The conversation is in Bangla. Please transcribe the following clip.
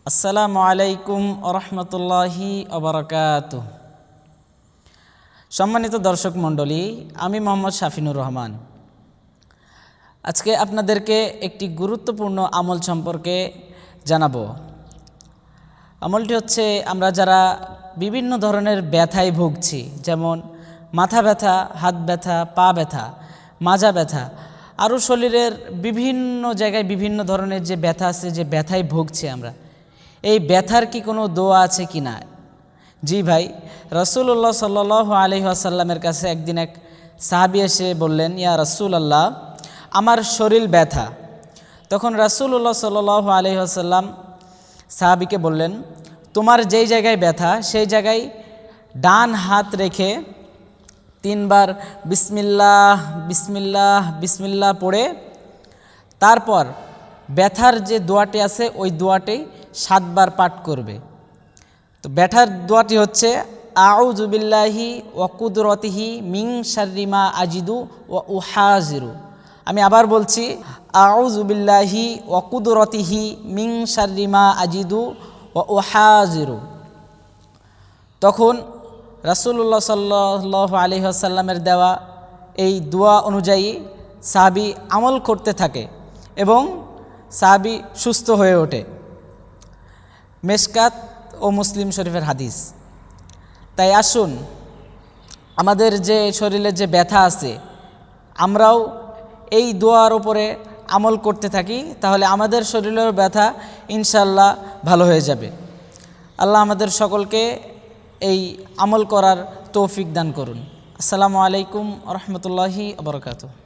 আসসালামু আলাইকুম রহমতুল্লাহি ওবারাকাতুহু। সম্মানিত দর্শক মণ্ডলী, আমি মোহাম্মদ শাফিনুর রহমান। আজকে আপনাদেরকে একটি গুরুত্বপূর্ণ আমল সম্পর্কে জানাবো। আমলটি হচ্ছে, আমরা যারা বিভিন্ন ধরনের ব্যথায় ভুগছি, যেমন মাথা ব্যথা, হাত ব্যথা, পা ব্যথা, মাজা ব্যথা, আরও শরীরের বিভিন্ন জায়গায় বিভিন্ন ধরনের যে ব্যথা আছে, যে ব্যথায় ভুগছি আমরা, এই ব্যথার কি কোনো দোয়া আছে কি না? জি ভাই, রাসূলুল্লাহ সাল্লাল্লাহু আলাইহি ওয়াসাল্লামের কাছে একদিন এক সাহাবী এসে বললেন, ইয়া রাসূলুল্লাহ, আমার শরীর ব্যথা। তখন রাসূলুল্লাহ সাল্লাল্লাহু আলাইহি ওয়াসাল্লাম সাহাবীকে বললেন, তোমার যেই জায়গায় ব্যথা সেই জায়গায় ডান হাত রেখে 3 বার বিসমিল্লাহ বিসমিল্লাহ বিসমিল্লাহ পড়ে তারপর ব্যথার যে দোয়াটি আছে ওই দোয়াটি 7 বার পাঠ করবে। তো ব্যথার দোয়াটি হচ্ছে, আউযু বিল্লাহি ওয়া কুদরতিহি মিন শাররি মা আজিদু ওয়া উহাজিরু। আমি আবার বলছি, আউযু বিল্লাহি ওয়া কুদরতিহি মিন শাররি মা আজিদু ওয়া উহাজিরু। তখন রাসূলুল্লাহ সাল্লাল্লাহু আলাইহি ওয়াসাল্লামের দেওয়া এই দোয়া অনুযায়ী সাহাবী আমল করতে থাকে এবং সাহাবী সুস্থ হয়ে ওঠে। মেশকাত ও মুসলিম শরীফের হাদিস। তাই আসুন, আমাদের যে শরীরে যে ব্যথা আছে আমরাও এই দোয়ার উপরে আমল করতে থাকি, তাহলে আমাদের শরীরের ব্যথা ইনশাল্লাহ ভালো হয়ে যাবে। আল্লাহ আমাদের সকলকে এই আমল করার তৌফিক দান করুন। আসসালামু আলাইকুম রহমতুল্লাহি ওয়া বারাকাতুহু।